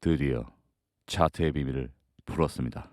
드디어 차트의 비밀을 풀었습니다.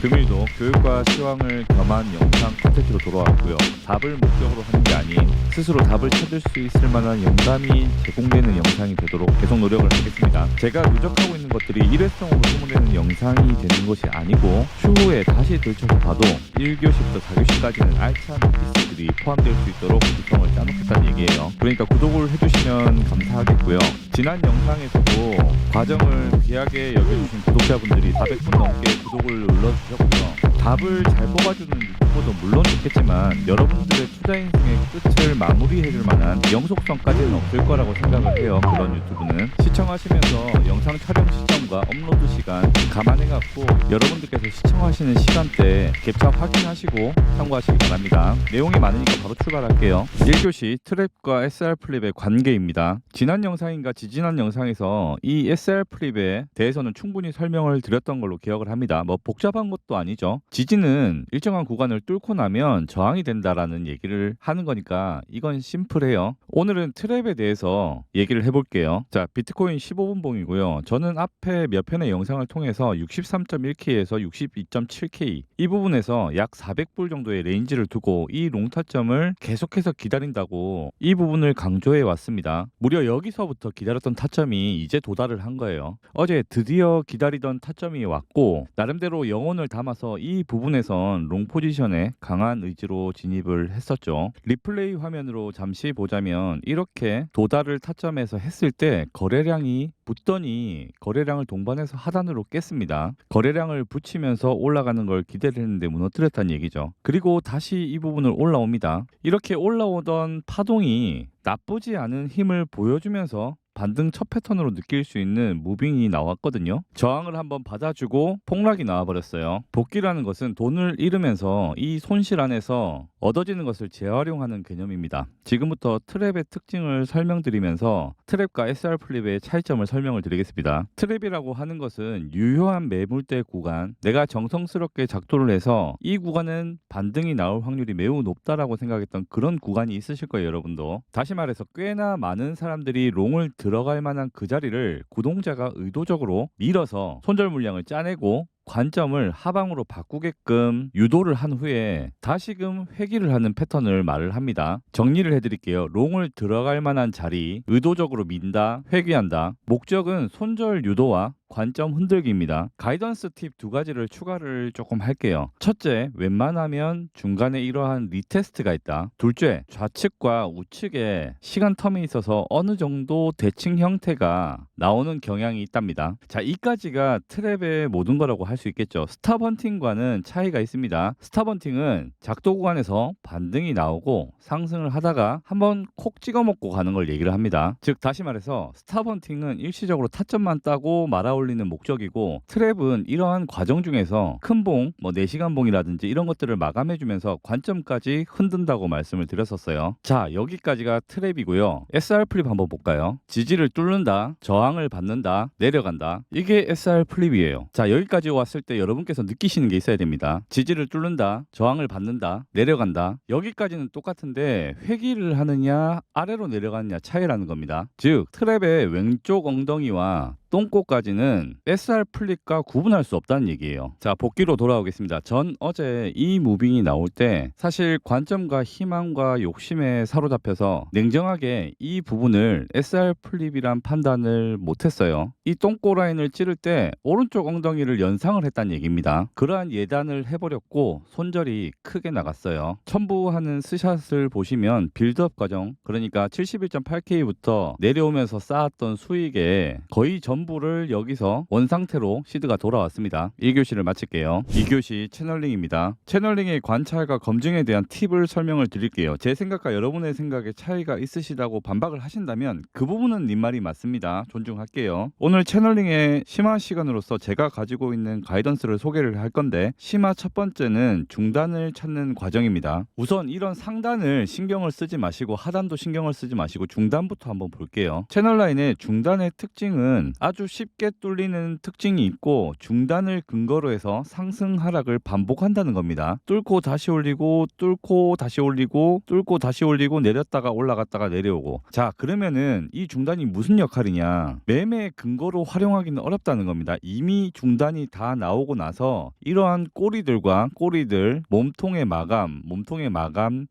금일도 교육과 시황을 겸한 영상 콘텐츠로 돌아왔고요. 답을 목적으로 하는 게 아닌 스스로 답을 찾을 수 있을 만한 영감이 제공되는 영상이 되도록 계속 노력을 하겠습니다. 제가 누적하고 있는 것들이 일회성으로 소모되는 영상이 되는 것이 아니고 추후에 다시 들춰서 봐도 1교시부터 4교시까지는 알찬 피스들이 포함될 수 있도록 구성을 짜놓겠다는 얘기예요. 그러니까 구독을 해주시면 감사하겠고요. 지난 영상에서도 과정을 귀하게 여겨주신 구독자분들이 400분 넘게 구독을 눌러주셨고요. 답을 잘 뽑아주는 유튜버도 물론 좋겠지만 여러분들의 투자 인생의 끝을 마무리해줄 만한 영속성까지는 없을 거라고 생각을 해요. 그런 유튜브는 시청하시면서 영상 촬영 시점과 업로드 시간 감안해갖고 여러분들께서 시청하시는 시간대 갭차 확인하시고 참고하시기 바랍니다. 내용이 많으니까 바로 출발할게요. 1교시 트랩과 SR 플립의 관계입니다. 지난 영상인가 지지난 영상에서 이 SR 플립에 대해서는 충분히 설명을 드렸던 걸로 기억을 합니다. 뭐 복잡한 것도 아니죠. 지지는 일정한 구간을 뚫고 나면 저항이 된다라는 얘기를 하는 거니까 이건 심플해요. 오늘은 트랩에 대해서 얘기를 해볼게요. 자, 비트코인 15분 봉이고요. 저는 앞에 몇 편의 영상을 통해서 63.1K에서 62.7K 이 부분에서 약 400불 정도의 레인지를 두고 이 롱타점을 계속해서 기다린다고 이 부분을 강조해 왔습니다. 무려 여기서부터 기다렸던 타점이 이제 도달을 한 거예요. 어제 드디어 기다리던 타점이 왔고 나름대로 영혼을 담아서 이 부분에선 롱 포지션에 강한 의지로 진입을 했었죠. 리플레이 화면으로 잠시 보자면 이렇게 도달을 타점에서 했을 때 거래량이 붙더니 거래량을 동반해서 하단으로 깼습니다. 거래량을 붙이면서 올라가는 걸 기대를 했는데 무너뜨렸다는 얘기죠. 그리고 다시 이 부분을 올라옵니다. 이렇게 올라오던 파동이 나쁘지 않은 힘을 보여주면서 반등 첫 패턴으로 느낄 수 있는 무빙이 나왔거든요. 저항을 한번 받아주고 폭락이 나와버렸어요. 복귀라는 것은 돈을 잃으면서 이 손실 안에서 얻어지는 것을 재활용하는 개념입니다. 지금부터 트랩의 특징을 설명드리면서 트랩과 SR 플립의 차이점을 설명을 드리겠습니다. 트랩이라고 하는 것은 유효한 매물대 구간, 내가 정성스럽게 작도를 해서 이 구간은 반등이 나올 확률이 매우 높다라고 생각했던 그런 구간이 있으실 거예요, 여러분도. 다시 말해서 꽤나 많은 사람들이 롱을 들어갈 만한 그 자리를 구독자가 의도적으로 밀어서 손절 물량을 짜내고 관점을 하방으로 바꾸게끔 유도를 한 후에 다시금 회귀를 하는 패턴을 말을 합니다. 정리를 해드릴게요. 롱을 들어갈 만한 자리 의도적으로 민다, 회귀한다. 목적은 손절 유도와 관점 흔들기입니다. 가이던스 팁 두 가지를 추가를 조금 할게요. 첫째, 웬만하면 중간에 이러한 리테스트가 있다. 둘째, 좌측과 우측에 시간 텀이 있어서 어느 정도 대칭 형태가 나오는 경향이 있답니다. 자, 이까지가 트랩의 모든 거라고 할 수 있겠죠. 스탑헌팅과는 차이가 있습니다. 스탑헌팅은 작도 구간에서 반등이 나오고 상승을 하다가 한번 콕 찍어 먹고 가는 걸 얘기를 합니다. 즉 다시 말해서 스탑헌팅은 일시적으로 타점만 따고 말아 올리는 목적이고 트랩은 이러한 과정 중에서 큰봉, 뭐 4시간 봉이라든지 이런 것들을 마감해주면서 관점까지 흔든다고 말씀을 드렸었어요. 자, 여기까지가 트랩이고요. SR 플립 한번 볼까요? 지지를 뚫는다, 저항을 받는다, 내려간다. 이게 SR 플립이에요. 자, 여기까지 왔을 때 여러분께서 느끼시는 게 있어야 됩니다. 지지를 뚫는다, 저항을 받는다, 내려간다. 여기까지는 똑같은데 회귀를 하느냐 아래로 내려가느냐 차이라는 겁니다. 즉 트랩의 왼쪽 엉덩이와 똥꼬까지는 SR 플립과 구분할 수 없다는 얘기예요. 자, 복귀로 돌아오겠습니다. 전 어제 이 무빙이 나올 때 사실 관점과 희망과 욕심에 사로잡혀서 냉정하게 이 부분을 SR 플립이란 판단을 못했어요. 이 똥꼬 라인을 찌를 때 오른쪽 엉덩이를 연상을 했다는 얘기입니다. 그러한 예단을 해버렸고 손절이 크게 나갔어요. 첨부하는 스샷을 보시면 빌드업 과정, 그러니까 71.8K부터 내려오면서 쌓았던 수익에 거의 전부를 여기서 원상태로 시드가 돌아왔습니다. 1교시를 마칠게요. 2교시 채널링입니다. 채널링의 관찰과 검증에 대한 팁을 설명을 드릴게요. 제 생각과 여러분의 생각에 차이가 있으시다고 반박을 하신다면 그 부분은 님 말이 맞습니다. 존중할게요. 오늘 채널링의 심화 시간으로서 제가 가지고 있는 가이던스를 소개를 할 건데 심화 첫 번째는 중단을 찾는 과정입니다. 우선 이런 상단을 신경을 쓰지 마시고 하단도 신경을 쓰지 마시고 중단부터 한번 볼게요. 채널라인의 중단의 특징은 아주 쉽게 뚫리는 특징이 있고 중단을 근거로 해서 상승 하락을 반복한다는 겁니다. 뚫고 다시 올리고 뚫고 다시 올리고 뚫고 다시 올리고 내렸다가 올라갔다가 내려오고. 자, 그러면은 이 중단이 무슨 역할이냐? 매매 근거로 활용하기는 어렵다는 겁니다. 이미 중단이 다 나오고 나서 이러한 꼬리들과 꼬리들, 몸통의 마감,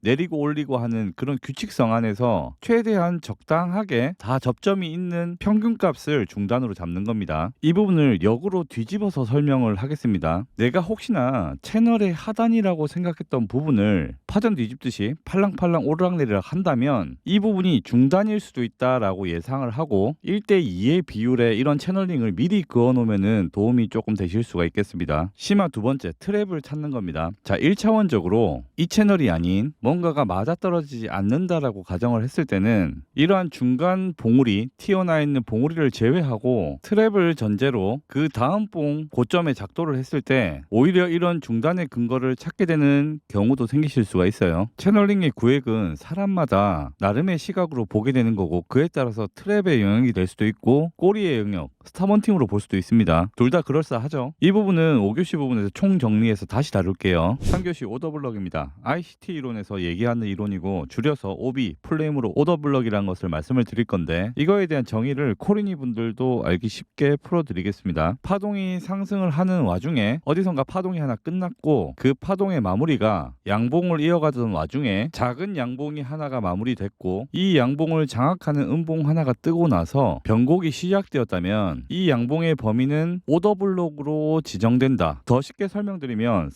내리고 올리고 하는 그런 규칙성 안에서 최대한 적당하게 다 접점이 있는 평균값을 중단으로 잡는 겁니다. 이 부분을 역으로 뒤집어서 설명을 하겠습니다. 내가 혹시나 채널의 하단이라고 생각했던 부분을 파전 뒤집듯이 팔랑팔랑 오르락내리락 한다면 이 부분이 중단일 수도 있다라고 예상을 하고 1대2의 비율의 이런 채널링을 미리 그어 놓으면 도움이 조금 되실 수가 있겠습니다. 심화 두 번째, 트랩을 찾는 겁니다. 자, 1차원적으로 이 채널이 아닌 뭔가가 맞아떨어지지 않는다라고 가정을 했을 때는 이러한 중간 봉우리, 튀어나와 있는 봉우리를 제외하고 트랩을 전제로 그 다음 봉 고점에 작도를 했을 때 오히려 이런 중단의 근거를 찾게 되는 경우도 생기실 수가 있어요. 채널링의 구획은 사람마다 나름의 시각으로 보게 되는 거고 그에 따라서 트랩의 영역이 될 수도 있고 꼬리의 영역, 스탑헌팅으로 볼 수도 있습니다. 둘 다 그럴싸하죠. 이 부분은 5교시 부분에서 총 정리해서 다시 다룰게요. 3교시 오더블럭입니다. ICT 이론에서 얘기하는 이론이고 줄여서 OB, 플레임으로 오더블럭이라는 것을 말씀을 드릴 건데 이거에 대한 정의를 코리니 분들도 알기 쉽게 풀어드리겠습니다. 파동이 상승을 하는 와중에 어디선가 파동이 하나 끝났고 그 파동의 마무리가 양봉을 이어가던 와중에 작은 양봉이 하나가 마무리됐고 이 양봉을 장악하는 음봉 하나가 뜨고 나서 변곡이 시작되었다면 이 양봉의 범위는 오더블록으로 지정된다. 더 쉽게 설명드리면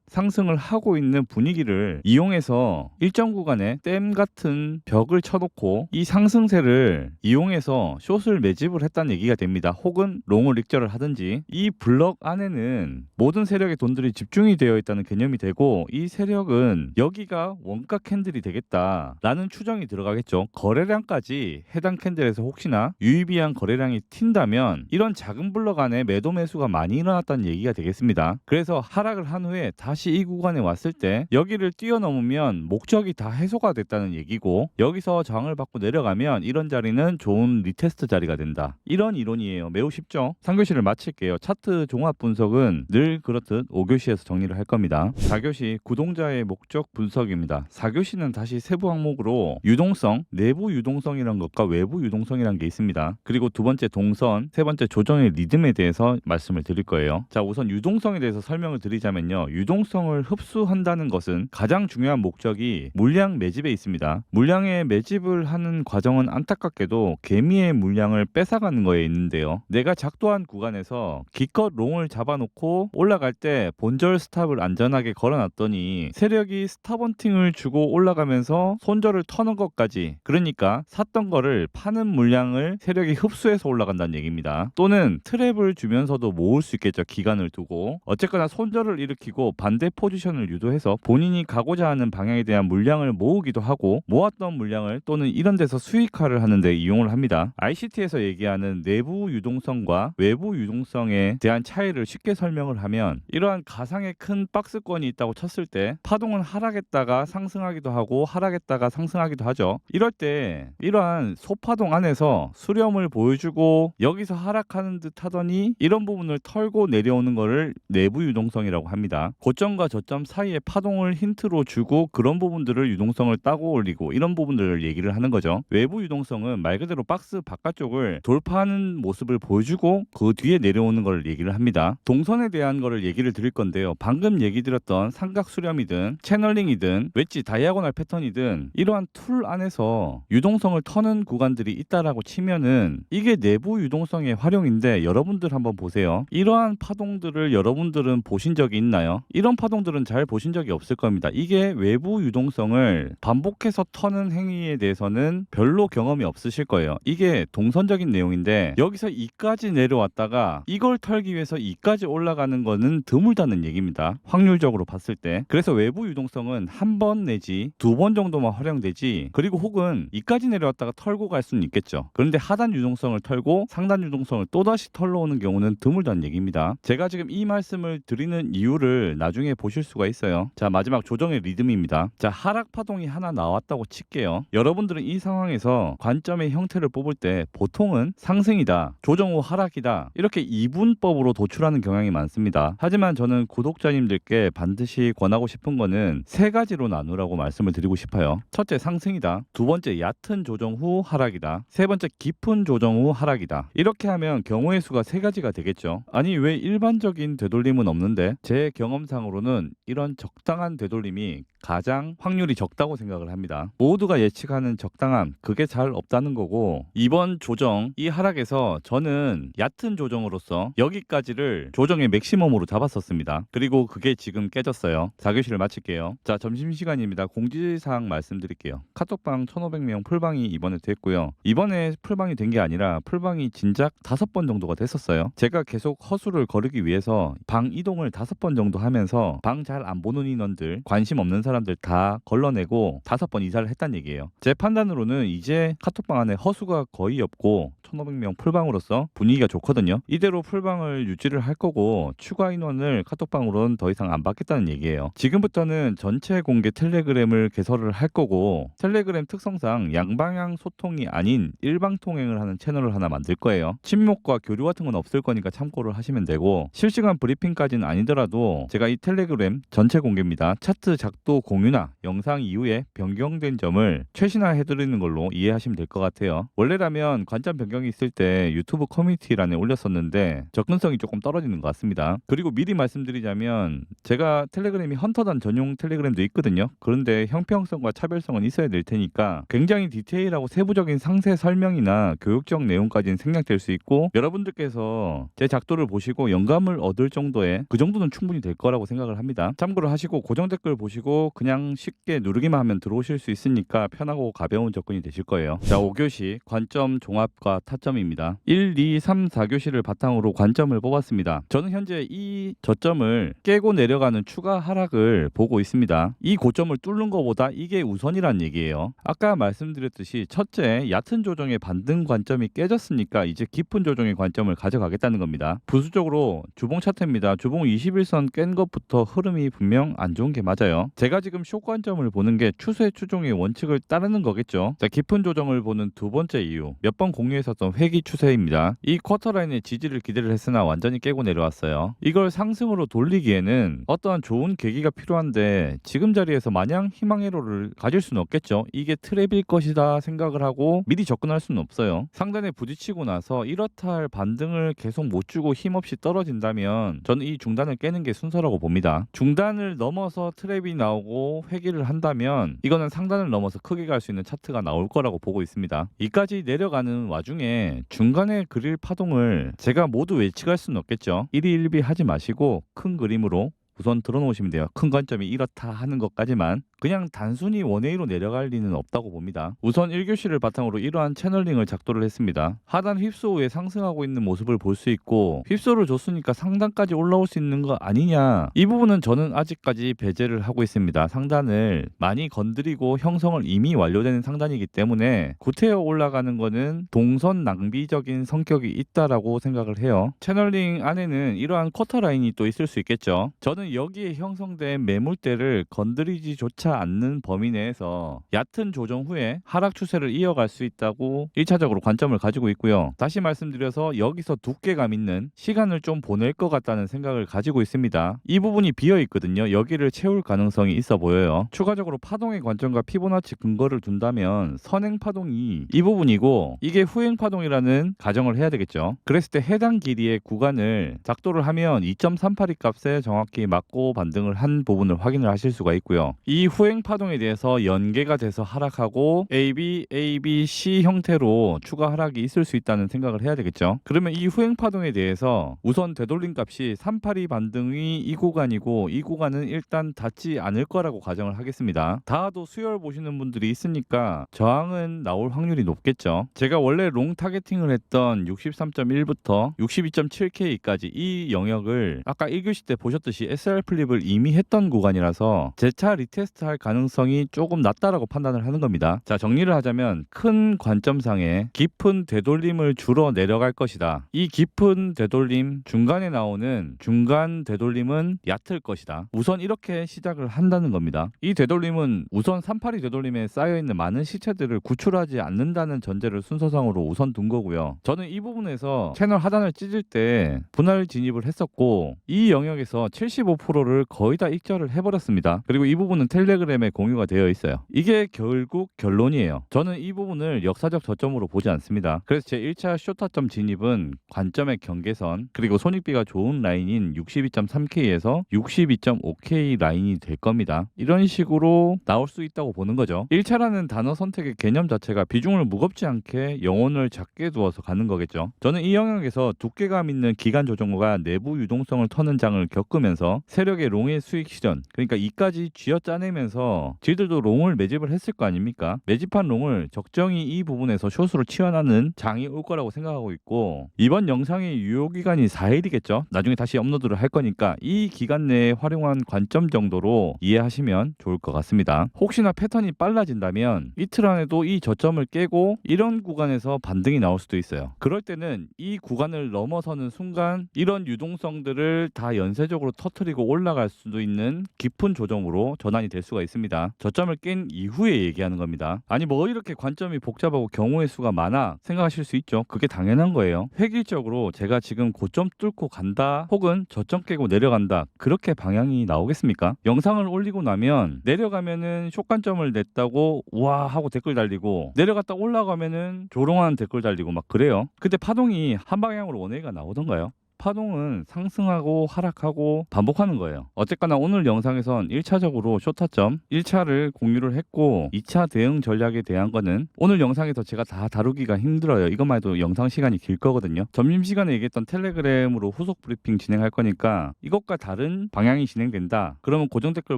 상승을 하고 있는 분위기를 이용해서 일정 구간에 댐 같은 벽을 쳐놓고 이 상승세를 이용해서 숏을 매집을 했다는 얘기가 됩니다. 혹은 롱을 릭절을 하든지 이 블럭 안에는 모든 세력의 돈들이 집중이 되어 있다는 개념이 되고 이 세력은 여기가 원가 캔들이 되겠다라는 추정이 들어가겠죠. 거래량까지 해당 캔들에서 혹시나 유의비한 거래량이 튄다면 이런 작은 블럭 안에 매도 매수가 많이 일어났다는 얘기가 되겠습니다. 그래서 하락을 한 후에 다시 이 구간에 왔을 때 여기를 뛰어넘으면 목적이 다 해소가 됐다는 얘기고 여기서 저항을 받고 내려가면 이런 자리는 좋은 리테스트 자리가 된다. 이런 이론이에요. 매우 쉽죠? 3교시를 마칠게요. 차트 종합 분석은 늘 그렇듯 5교시에서 정리를 할 겁니다. 4교시 구동자의 목적 분석입니다. 4교시는 다시 세부 항목으로 유동성, 내부 유동성이라는 것과 외부 유동성이라는 게 있습니다. 그리고 두 번째 동선, 세 번째 조정의 리듬에 대해서 말씀을 드릴 거예요. 자, 우선 유동성에 대해서 설명을 드리자면요. 유동성을 흡수한다는 것은 가장 중요한 목적이 물량 매집에 있습니다. 물량의 매집을 하는 과정은 안타깝게도 개미의 물량을 뺏어가는 거에 있는데요. 내가 작도한 구간에서 기껏 롱을 잡아놓고 올라갈 때 본절 스탑을 안전하게 걸어놨더니 세력이 스탑헌팅을 주고 올라가면서 손절을 터는 것까지, 그러니까 샀던 거를 파는 물량을 세력이 흡수해서 올라간다는 얘기입니다. 또는 트랩을 주면서도 모을 수 있겠죠. 기간을 두고. 어쨌거나 손절을 일으키고 반대 포지션을 유도해서 본인이 가고자 하는 방향에 대한 물량을 모으기도 하고 모았던 물량을 또는 이런 데서 수익화를 하는 데 이용을 합니다. ICT에서 얘기하는 내부 유동성과 외부 유동성에 대한 차이를 쉽게 설명을 하면 이러한 가상의 큰 박스권이 있다고 쳤을 때 파동은 하락했다가 상승하기도 하고 하락했다가 상승하기도 하죠. 이럴 때 이러한 소파동 안에서 수렴을 보여주고 여기서 하락하는 듯 하더니 이런 부분을 털고 내려오는 거를 내부 유동성이라고 합니다. 고점과 저점 사이에 파동을 힌트로 주고 그런 부분들을 유동성을 따고 올리고 이런 부분들을 얘기를 하는 거죠. 외부 유동성은 말 그대로 박스 바깥쪽을 돌파하는 모습을 보여주고 그 뒤에 내려오는 걸 얘기를 합니다. 동선에 대한 거를 얘기를 드릴 건데요. 방금 얘기 드렸던 삼각 수렴이든 채널링이든 웨지 다이아고널 패턴이든 이러한 툴 안에서 유동성을 터는 구간들이 있다라고 치면은 이게 내부 유동성의 활용인데 여러분들 한번 보세요. 이러한 파동들을 여러분들은 보신 적이 있나요? 이런 파동들은 잘 보신 적이 없을 겁니다. 이게 외부 유동성을 반복해서 터는 행위에 대해서는 별로 경험이 없으실 거예요. 이게 동선적인 내용인데 여기서 2까지 내려왔다가 이걸 털기 위해서 2까지 올라가는 거는 드물다는 얘기입니다. 확률적으로 봤을 때. 그래서 외부 유동성은 한 번 내지 두 번 정도만 활용되지, 그리고 혹은 2까지 내려왔다가 털고 갈 수는 있겠죠. 그런데 하단 유동성을 털고 상단 유동성을 또다시 털러 오는 경우는 드물다는 얘기입니다. 제가 지금 이 말씀을 드리는 이유를 나중에 보실 수가 있어요. 자, 마지막 조정의 리듬입니다. 자, 하락 파동이 하나 나왔다고 칠게요. 여러분들은 이 상황에서 관점의 형태를 뽑을 때 보통은 보통은 상승이다, 조정 후 하락이다 이렇게 이분법으로 도출하는 경향이 많습니다. 하지만 저는 구독자님들께 반드시 권하고 싶은 거는 세 가지로 나누라고 말씀을 드리고 싶어요. 첫째 상승이다, 두 번째 얕은 조정 후 하락이다, 세 번째 깊은 조정 후 하락이다. 이렇게 하면 경우의 수가 세 가지가 되겠죠. 아니 왜 일반적인 되돌림은 없는데? 제 경험상으로는 이런 적당한 되돌림이 가장 확률이 적다고 생각을 합니다. 모두가 예측하는 적당함, 그게 잘 없다는 거고, 이번 조정, 이 하락에서 저는 얕은 조정으로서 여기까지를 조정의 맥시멈으로 잡았었습니다. 그리고 그게 지금 깨졌어요. 4교시를 마칠게요. 자, 점심시간입니다. 공지사항 말씀드릴게요. 카톡방 1500명 풀방이 이번에 됐고요. 이번에 풀방이 된 게 아니라 풀방이 진작 5번 정도가 됐었어요. 제가 계속 허수를 거르기 위해서 방 이동을 5번 정도 하면서 방 잘 안 보는 인원들, 관심 없는 사람들 다 걸러내고 5번 이사를 했단 얘기예요. 제 판단으로는 이제 카톡방 안에 허수가 거의 없고 1500명 풀방으로서 분위기가 좋거든요. 이대로 풀방을 유지를 할 거고 추가 인원을 카톡방으로는 더 이상 안 받겠다는 얘기예요. 지금부터는 전체 공개 텔레그램을 개설을 할 거고, 텔레그램 특성상 양방향 소통이 아닌 일방통행을 하는 채널을 하나 만들 거예요. 친목과 교류 같은 건 없을 거니까 참고를 하시면 되고, 실시간 브리핑까지는 아니더라도 제가 이 텔레그램 전체 공개입니다. 차트 작도 공유나 영상 이후에 변경된 점을 최신화해드리는 걸로 이해하시면 될 것 같아요. 원래라면 관점 변경이 있을 때 유튜브 커뮤니티란에 올렸었는데 접근성이 조금 떨어지는 것 같습니다. 그리고 미리 말씀드리자면 제가 텔레그램이 헌터단 전용 텔레그램도 있거든요. 그런데 형평성과 차별성은 있어야 될 테니까 굉장히 디테일하고 세부적인 상세 설명이나 교육적 내용까지는 생략될 수 있고, 여러분들께서 제 작도를 보시고 영감을 얻을 정도의 그 정도는 충분히 될 거라고 생각을 합니다. 참고를 하시고 고정 댓글 보시고 그냥 쉽게 누르기만 하면 들어오실 수 있으니까 편하고 가벼운 접근이 되실 거예요. 자, 5교시 관점 종합과 타점입니다. 1, 2, 3, 4교시를 바탕으로 관점을 뽑았습니다. 저는 현재 이 저점을 깨고 내려가는 추가 하락을 보고 있습니다. 이 고점을 뚫는 것보다 이게 우선이란 얘기예요. 아까 말씀드렸듯이 첫째, 얕은 조정의 반등 관점이 깨졌으니까 이제 깊은 조정의 관점을 가져가겠다는 겁니다. 부수적으로 주봉 차트입니다. 주봉 21선 깬 것부터 흐름이 분명 안 좋은 게 맞아요. 제가 지금 숏 관점을 보는 게 추세 추종의 원칙을 따르는 거겠죠. 자, 깊은 조정을 보는 두 번째 이유, 몇 번 공유했었던 회귀 추세입니다. 이 쿼터라인의 지지를 기대를 했으나 완전히 깨고 내려왔어요. 이걸 상승으로 돌리기에는 어떠한 좋은 계기가 필요한데 지금 자리에서 마냥 희망회로를 가질 수는 없겠죠. 이게 트랩일 것이다 생각을 하고 미리 접근할 수는 없어요. 상단에 부딪히고 나서 이렇다 할 반등을 계속 못 주고 힘없이 떨어진다면 저는 이 중단을 깨는 게 순서라고 봅니다. 중단을 넘어서 트랩이 나오고 회귀를 한다면 이거는 상단을 넘어서 크게 갈 수 있는 차트가 나올 거라고 보고 있습니다. 이까지 내려가는 와중에 중간에 그릴 파동을 제가 모두 예측할 수는 없겠죠. 일희일비 하지 마시고 큰 그림으로 우선 들어놓으시면 돼요. 큰 관점이 이렇다 하는 것까지만. 그냥 단순히 원웨이로 내려갈 리는 없다고 봅니다. 우선 1교시를 바탕으로 이러한 채널링을 작도를 했습니다. 하단 휩소 후에 상승하고 있는 모습을 볼 수 있고, 휩소를 줬으니까 상단까지 올라올 수 있는 거 아니냐, 이 부분은 저는 아직까지 배제를 하고 있습니다. 상단을 많이 건드리고 형성을 이미 완료된 상단이기 때문에 구태여 올라가는 거는 동선 낭비적인 성격이 있다라고 생각을 해요. 채널링 안에는 이러한 쿼터 라인이 또 있을 수 있겠죠. 저는 여기에 형성된 매물대를 건드리지조차 않는 범위 내에서 얕은 조정 후에 하락 추세를 이어갈 수 있다고 1차적으로 관점을 가지고 있고요. 다시 말씀드려서 여기서 두께감 있는 시간을 좀 보낼 것 같다는 생각을 가지고 있습니다. 이 부분이 비어 있거든요. 여기를 채울 가능성이 있어 보여요. 추가적으로 파동의 관점과 피보나치 근거를 둔다면 선행 파동이 이 부분이고 이게 후행 파동이라는 가정을 해야 되겠죠. 그랬을 때 해당 길이의 구간을 작도를 하면 2.382 값에 정확히 맞고 반등을 한 부분을 확인을 하실 수가 있고요. 이 후행 파동에 대해서 연계가 돼서 하락하고 AB, AB, C 형태로 추가 하락이 있을 수 있다는 생각을 해야 되겠죠. 그러면 이 후행 파동에 대해서 우선 되돌림 값이 382 반등이 이 구간이고 이 구간은 일단 닿지 않을 거라고 가정을 하겠습니다. 닿아도 수혈 보시는 분들이 있으니까 저항은 나올 확률이 높겠죠. 제가 원래 롱 타겟팅을 했던 63.1부터 62.7K까지 이 영역을 아까 1교시 때 보셨듯이 SR 플립을 이미 했던 구간이라서 재차 리테스트 패스할 가능성이 조금 낮다라고 판단을 하는 겁니다. 자, 정리를 하자면 큰 관점상에 깊은 되돌림을 주러 내려갈 것이다. 이 깊은 되돌림, 중간에 나오는 중간 되돌림은 얕을 것이다. 우선 이렇게 시작을 한다는 겁니다. 이 되돌림은 우선 382 되돌림에 쌓여있는 많은 시체들을 구출하지 않는다는 전제를 순서상으로 우선 둔 거고요. 저는 이 부분에서 채널 하단을 찢을 때 분할 진입을 했었고 이 영역에서 75%를 거의 다 익절을 해버렸습니다. 그리고 이 부분은 텔레그램에 공유가 되어 있어요. 이게 결국 결론이에요. 저는 이 부분을 역사적 저점으로 보지 않습니다. 그래서 제 1차 쇼타점 진입은 관점의 경계선 그리고 손익비가 좋은 라인인 62.3K에서 62.5K 라인이 될 겁니다. 이런 식으로 나올 수 있다고 보는 거죠. 1차라는 단어 선택의 개념 자체가 비중을 무겁지 않게 영혼을 작게 두어서 가는 거겠죠. 저는 이 영역에서 두께감 있는 기간 조정과 내부 유동성을 터는 장을 겪으면서 세력의 롱의 수익 실현, 그러니까 이까지 쥐어짜내면서 지들도 롱을 매집을 했을 거 아닙니까? 매집한 롱을 적정히 이 부분에서 숏으로 치환하는 장이 올 거라고 생각하고 있고, 이번 영상의 유효기간이 4일이겠죠? 나중에 다시 업로드를 할 거니까 이 기간 내에 활용한 관점 정도로 이해하시면 좋을 것 같습니다. 혹시나 패턴이 빨라진다면 이틀 안에도 이 저점을 깨고 이런 구간에서 반등이 나올 수도 있어요. 그럴 때는 이 구간을 넘어서는 순간 이런 유동성들을 다 연쇄적으로 터트리고 올라갈 수도 있는 깊은 조정으로 전환이 될 수가 있습니다. 저점을 깬 이후에 얘기하는 겁니다. 아니 뭐 이렇게 관점이 복잡하고 경우의 수가 많아 생각하실 수 있죠. 그게 당연한 거예요. 획일적으로 제가 지금 고점 뚫고 간다 혹은 저점 깨고 내려간다 그렇게 방향이 나오겠습니까? 영상을 올리고 나면 내려가면은 숏관점을 냈다고 우와 하고 댓글 달리고 내려갔다 올라가면은 조롱하는 댓글 달리고 막 그래요. 근데 파동이 한 방향으로 원웨이가 나오던가요? 파동은 상승하고 하락하고 반복하는 거예요. 어쨌거나 오늘 영상에선 1차적으로 쇼타점 1차를 공유를 했고 2차 대응 전략에 대한 거는 오늘 영상에서 제가 다 다루기가 힘들어요. 이것만 해도 영상 시간이 길 거거든요. 점심시간에 얘기했던 텔레그램으로 후속 브리핑 진행할 거니까 이것과 다른 방향이 진행된다. 그러면 고정 댓글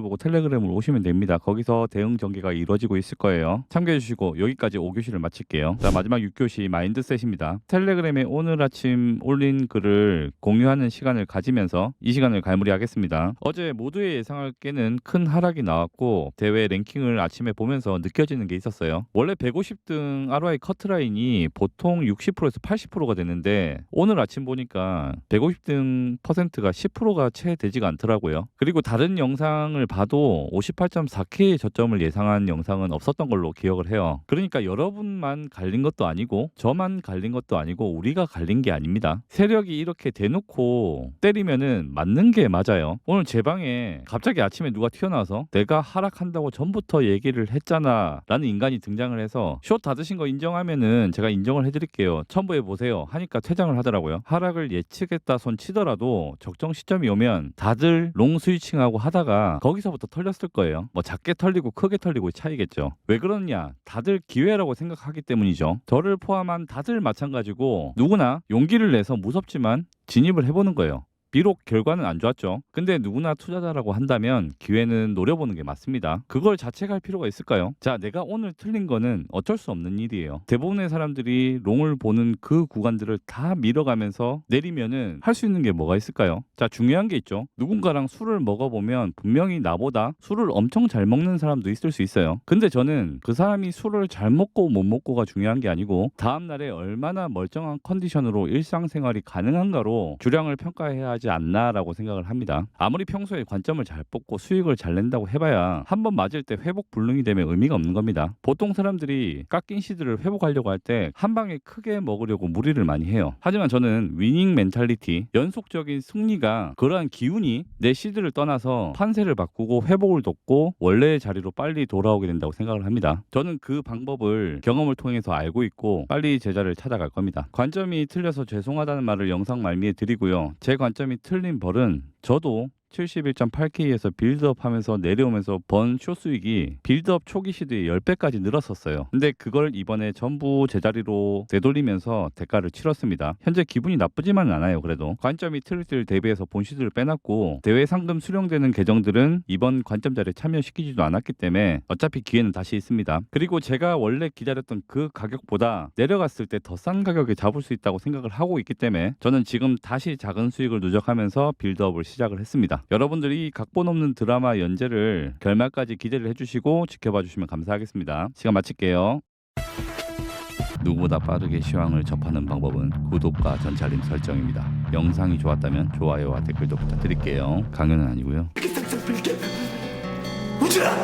보고 텔레그램으로 오시면 됩니다. 거기서 대응 전개가 이루어지고 있을 거예요. 참고해 주시고 여기까지 5교시를 마칠게요. 자, 마지막 6교시 마인드셋입니다. 텔레그램에 오늘 아침 올린 글을 공유하는 시간을 가지면서 이 시간을 갈무리하겠습니다. 어제 모두의 예상을 깨는 큰 하락이 나왔고 대회 랭킹을 아침에 보면서 느껴지는 게 있었어요. 원래 150등 ROI 커트라인이 보통 60%에서 80%가 되는데 오늘 아침 보니까 150등 퍼센트가 10%가 채 되지가 않더라고요. 그리고 다른 영상을 봐도 58.4K의 저점을 예상한 영상은 없었던 걸로 기억을 해요. 그러니까 여러분만 갈린 것도 아니고 저만 갈린 것도 아니고 우리가 갈린 게 아닙니다. 세력이 이렇게 대놓고 때리면은 맞는 게 맞아요. 오늘 제 방에 갑자기 아침에 누가 튀어나와서 내가 하락한다고 전부터 얘기를 했잖아 라는 인간이 등장을 해서 숏 다 드신 거 인정하면은 제가 인정을 해드릴게요. 첨부해 보세요 하니까 퇴장을 하더라고요. 하락을 예측했다 손 치더라도 적정 시점이 오면 다들 롱 스위칭하고 하다가 거기서부터 털렸을 거예요. 뭐 작게 털리고 크게 털리고 차이겠죠. 왜 그러느냐, 다들 기회라고 생각하기 때문이죠. 저를 포함한 다들 마찬가지고 누구나 용기를 내서 무섭지만 진입을 해보는 거예요. 비록 결과는 안 좋았죠. 근데 누구나 투자자라고 한다면 기회는 노려보는 게 맞습니다. 그걸 자책할 필요가 있을까요? 자, 내가 오늘 틀린 거는 어쩔 수 없는 일이에요. 대부분의 사람들이 롱을 보는 그 구간들을 다 밀어가면서 내리면은 할 수 있는 게 뭐가 있을까요? 자, 중요한 게 있죠. 누군가랑 술을 먹어보면 분명히 나보다 술을 엄청 잘 먹는 사람도 있을 수 있어요. 근데 저는 그 사람이 술을 잘 먹고 못 먹고가 중요한 게 아니고 다음날에 얼마나 멀쩡한 컨디션으로 일상생활이 가능한가로 주량을 평가해야 하지 않나라고 생각을 합니다. 아무리 평소에 관점을 잘 뽑고 수익을 잘 낸다고 해봐야 한 번 맞을 때 회복 불능이 되면 의미가 없는 겁니다. 보통 사람들이 깎인 시드를 회복하려고 할 때 한 방에 크게 먹으려고 무리를 많이 해요. 하지만 저는 위닝 멘탈리티, 연속적인 승리가 그러한 기운이 내 시드를 떠나서 판세를 바꾸고 회복을 돕고 원래의 자리로 빨리 돌아오게 된다고 생각을 합니다. 저는 그 방법을 경험을 통해서 알고 있고 빨리 제자를 찾아갈 겁니다. 관점이 틀려서 죄송하다는 말을 영상 말미에 드리고요. 제 관점이 틀린 벌은 저도 71.8K에서 빌드업 하면서 내려오면서 번 숏수익이 빌드업 초기 시드의 10배까지 늘었었어요. 근데 그걸 이번에 전부 제자리로 되돌리면서 대가를 치렀습니다. 현재 기분이 나쁘지만은 않아요. 그래도 관점이 틀릴 때를 대비해서 본 시드를 빼놨고 대회 상금 수령되는 계정들은 이번 관점 자리에 참여시키지도 않았기 때문에 어차피 기회는 다시 있습니다. 그리고 제가 원래 기다렸던 그 가격보다 내려갔을 때 더 싼 가격에 잡을 수 있다고 생각을 하고 있기 때문에 저는 지금 다시 작은 수익을 누적하면서 빌드업을 시작을 했습니다. 여러분들이 각본 없는 드라마 연재를 결말까지 기대를 해주시고 지켜봐 주시면 감사하겠습니다. 시간 마칠게요. 누구보다 빠르게 시황을 접하는 방법은 구독과 전체 알림 설정입니다. 영상이 좋았다면 좋아요와 댓글도 부탁드릴게요. 강연은 아니고요. 우주라!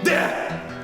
네!